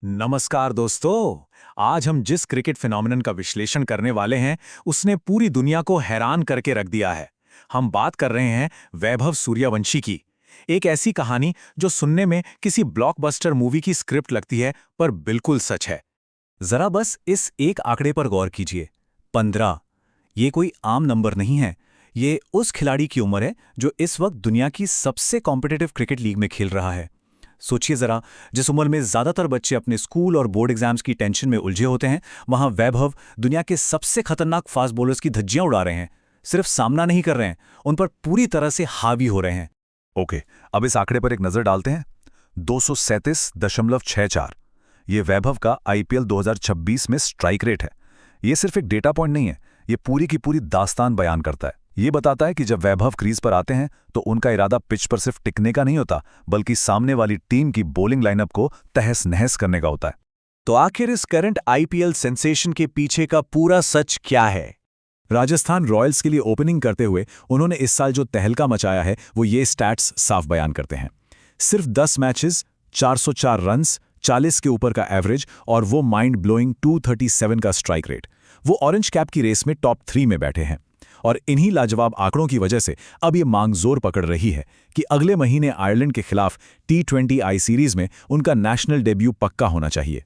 नमस्कार दोस्तों। आज हम जिस क्रिकेट फिनोमिनन का विश्लेषण करने वाले हैं उसने पूरी दुनिया को हैरान करके रख दिया है। हम बात कर रहे हैं वैभव सूर्यवंशी की। एक ऐसी कहानी जो सुनने में किसी ब्लॉकबस्टर मूवी की स्क्रिप्ट लगती है पर बिल्कुल सच है। जरा बस इस एक आंकड़े पर गौर कीजिए, 15। ये कोई आम नंबर नहीं है। ये उस खिलाड़ी की उम्र है जो इस वक्त दुनिया की सबसे कॉम्पिटिटिव क्रिकेट लीग में खेल रहा है। सोचिए जरा, जिस उम्र में ज्यादातर बच्चे अपने स्कूल और बोर्ड एग्जाम्स की टेंशन में उलझे होते हैं, वहां वैभव दुनिया के सबसे खतरनाक फास्ट बॉलर्स की धज्जियां उड़ा रहे हैं। सिर्फ सामना नहीं कर रहे हैं, उन पर पूरी तरह से हावी हो रहे हैं। ओके, अब इस आंकड़े पर एक नजर डालते हैं। 237.64 ये वैभव का आईपीएल 2026 में स्ट्राइक रेट है। ये सिर्फ एक डेटा पॉइंट नहीं है, ये पूरी की पूरी दास्तान बयान करता है। ये बताता है कि जब वैभव क्रीज पर आते हैं तो उनका इरादा पिच पर सिर्फ टिकने का नहीं होता, बल्कि सामने वाली टीम की बॉलिंग लाइनअप को तहस नहस करने का होता है। तो आखिर इस करंट आईपीएल सेंसेशन के पीछे का पूरा सच क्या है? राजस्थान रॉयल्स के लिए ओपनिंग करते हुए उन्होंने इस साल जो तहलका मचाया है वो ये स्टैट्स साफ बयान करते हैं। सिर्फ 10 मैचेस, 404 रन्स, 40 के ऊपर का एवरेज और वो माइंड ब्लोइंग 237 का स्ट्राइक रेट। वो ऑरेंज कैप की रेस में टॉप 3 में बैठे हैं। और इन्हीं लाजवाब आंकड़ों की वजह से अब ये मांग जोर पकड़ रही है कि अगले महीने आयरलैंड के खिलाफ T20 आई सीरीज में उनका नेशनल डेब्यू पक्का होना चाहिए।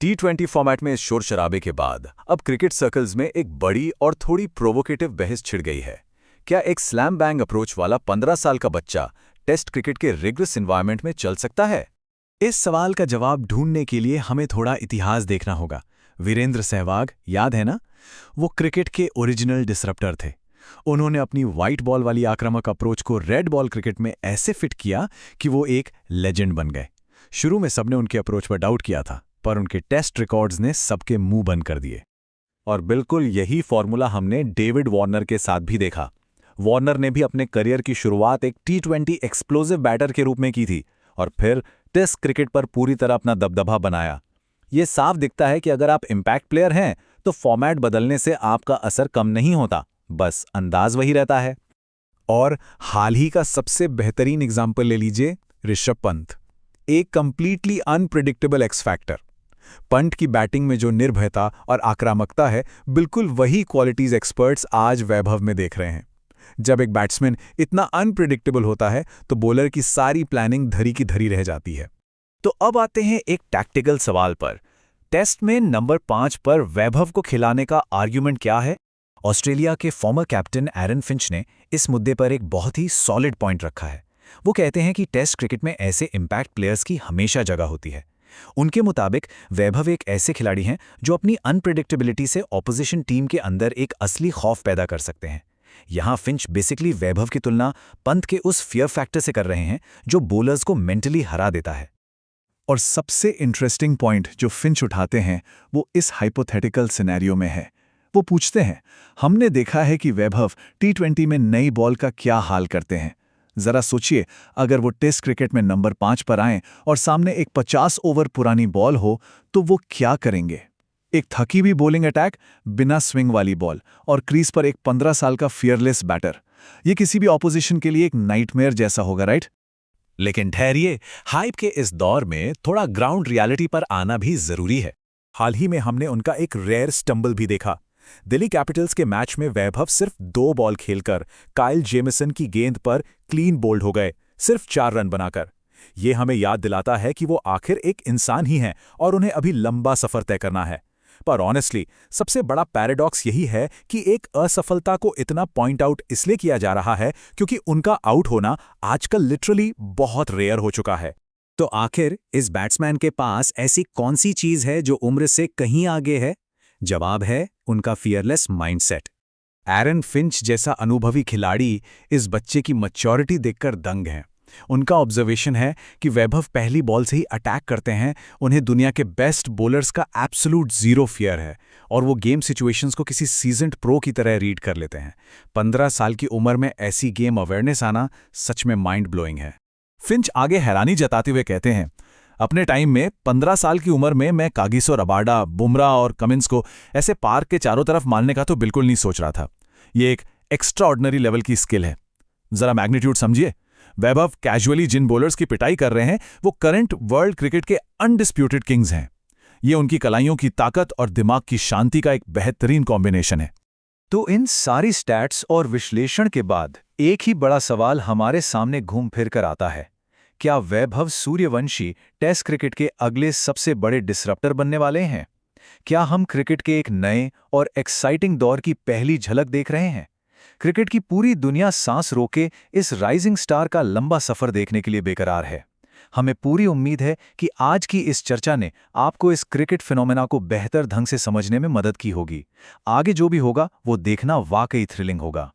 T20 फॉर्मेट में इस शोर शराबे के बाद अब क्रिकेट सर्कल्स में एक बड़ी और थोड़ी प्रोवोकेटिव बहस छिड़ गई है। क्या एक स्लैम बैंग अप्रोच वाला 15 साल का बच्चा टेस्ट क्रिकेट के रिग्रेस एनवायरनमेंट में चल सकता है? इस सवाल का जवाब ढूंढने के लिए हमें थोड़ा इतिहास देखना होगा। वीरेंद्र सहवाग, याद है ना? वो क्रिकेट के ओरिजिनल डिसरप्टर थे। उन्होंने अपनी व्हाइट बॉल वाली आक्रामक अप्रोच को रेड बॉल क्रिकेट में ऐसे फिट किया कि वो एक लेजेंड बन गए। शुरू में सबने उनके अप्रोच पर डाउट किया था, पर उनके टेस्ट रिकॉर्ड्स ने सबके मुंह बंद कर दिए। और बिल्कुल यही फॉर्मूला हमने डेविड वार्नर के साथ भी देखा। वार्नर ने भी अपने करियर की शुरुआत एक T20 एक्सप्लोसिव बैटर के रूप में की थी और फिर टेस्ट क्रिकेट पर पूरी तरह अपना दबदबा बनाया। ये साफ दिखता है कि अगर आप इम्पैक्ट प्लेयर हैं तो फॉर्मेट बदलने से आपका असर कम नहीं होता, बस अंदाज वही रहता है। और हाल ही का सबसे बेहतरीन एग्जाम्पल ले लीजिए, ऋषभ पंत। एक completely unpredictable x factor. Pant की बैटिंग में जो निर्भयता और आक्रामकता है, बिल्कुल वही क्वालिटीज एक्सपर्ट्स आज वैभव में देख रहे हैं। जब एक बैट्समैन इतना अनप्रिडिक्टेबल होता है तो बॉलर की सारी प्लानिंग धरी की धरी रह जाती है। तो अब आते हैं एक टैक्टिकल सवाल पर। टेस्ट में नंबर 5 पर वैभव को खिलाने का आर्ग्यूमेंट क्या है? ऑस्ट्रेलिया के फॉर्मर कैप्टन एरन फिंच ने इस मुद्दे पर एक बहुत ही सॉलिड पॉइंट रखा है। वो कहते हैं कि टेस्ट क्रिकेट में ऐसे इम्पैक्ट प्लेयर्स की हमेशा जगह होती है। उनके मुताबिक वैभव एक ऐसे खिलाड़ी हैं जो अपनी अनप्रेडिक्टेबिलिटी से ऑपोजिशन टीम के अंदर एक असली खौफ पैदा कर सकते हैं। यहाँ फिंच बेसिकली वैभव की तुलना पंत के उस फियर फैक्टर से कर रहे हैं जो बॉलर्स को मेंटली हरा देता है। और सबसे इंटरेस्टिंग पॉइंट जो फिंच उठाते हैं वो इस हाइपोथेटिकल सिनेरियो में है। वो पूछते हैं, हमने देखा है कि वैभव T20 में नई बॉल का क्या हाल करते हैं। जरा सोचिए, अगर वो टेस्ट क्रिकेट में नंबर 5 पर आएं और सामने एक 50 ओवर पुरानी बॉल हो तो वो क्या करेंगे? एक थकी हुई बॉलिंग अटैक, बिना स्विंग वाली बॉल और क्रीज पर एक 15 साल का फियरलेस बैटर। ये किसी भी ऑपोजिशन के लिए एक नाइटमेयर जैसा होगा, राइट? लेकिन ठहरिए, हाइप के इस दौर में थोड़ा ग्राउंड रियलिटी पर आना भी जरूरी है। हाल ही में हमने उनका एक रेयर स्टंबल भी देखा। दिल्ली कैपिटल्स के मैच में वैभव सिर्फ 2 बॉल खेलकर काइल जेमिसन की गेंद पर क्लीन बोल्ड हो गए, सिर्फ 4 रन बनाकर। ये हमें याद दिलाता है कि वो आखिर एक इंसान ही हैं और उन्हें अभी लंबा सफर तय करना है। पर ऑनेस्टली सबसे बड़ा पैराडॉक्स यही है कि एक असफलता को इतना पॉइंट आउट इसलिए किया जा रहा है क्योंकि उनका आउट होना आजकल लिटरली बहुत रेयर हो चुका है। तो आखिर इस बैट्समैन के पास ऐसी कौन सी चीज है जो उम्र से कहीं आगे है? जवाब है उनका फियरलेस माइंडसेट। एरन फिंच जैसा अनुभवी खिलाड़ी इस बच्चे की मैच्योरिटी देखकर दंग हैं। उनका ऑब्जर्वेशन है कि वैभव पहली बॉल से ही अटैक करते हैं। उन्हें दुनिया के बेस्ट बॉलर्स का एब्सोल्यूट जीरो फियर है और वो गेम सिचुएशंस को किसी सीजन्ड प्रो की तरह रीड कर लेते हैं। 15 साल की उम्र में ऐसी गेम अवेयरनेस आना सच में माइंड ब्लोइंग है। फिंच आगे हैरानी जताते हुए कहते हैं, अपने टाइम में 15 साल की उम्र में मैं कागिसो, रबाडा, बुमराह और कमिंस को ऐसे पार्क के चारों तरफ मारने का तो बिल्कुल नहीं सोच रहा था। ये एक एक्स्ट्राऑर्डिनरी लेवल की स्किल है। जरा मैग्नीट्यूड समझिए। वैभव कैजुअली जिन बॉलर्स की पिटाई कर रहे हैं वो करंट वर्ल्ड क्रिकेट के अनडिस्प्यूटेड किंग्स हैं। ये उनकी कलाइयों की ताकत और दिमाग की शांति का एक बेहतरीन कॉम्बिनेशन है। तो इन सारी स्टैट्स और विश्लेषण के बाद एक ही बड़ा सवाल हमारे सामने घूम फिर कर आता है, क्या वैभव सूर्यवंशी टेस्ट क्रिकेट के अगले सबसे बड़े डिसरप्टर बनने वाले हैं? क्या हम क्रिकेट के एक नए और एक्साइटिंग दौर की पहली झलक देख रहे हैं? क्रिकेट की पूरी दुनिया सांस रोके इस राइजिंग स्टार का लंबा सफर देखने के लिए बेकरार है। हमें पूरी उम्मीद है कि आज की इस चर्चा ने आपको इस क्रिकेट फिनोमेना को बेहतर ढंग से समझने में मदद की होगी। आगे जो भी होगा वो देखना वाकई थ्रिलिंग होगा।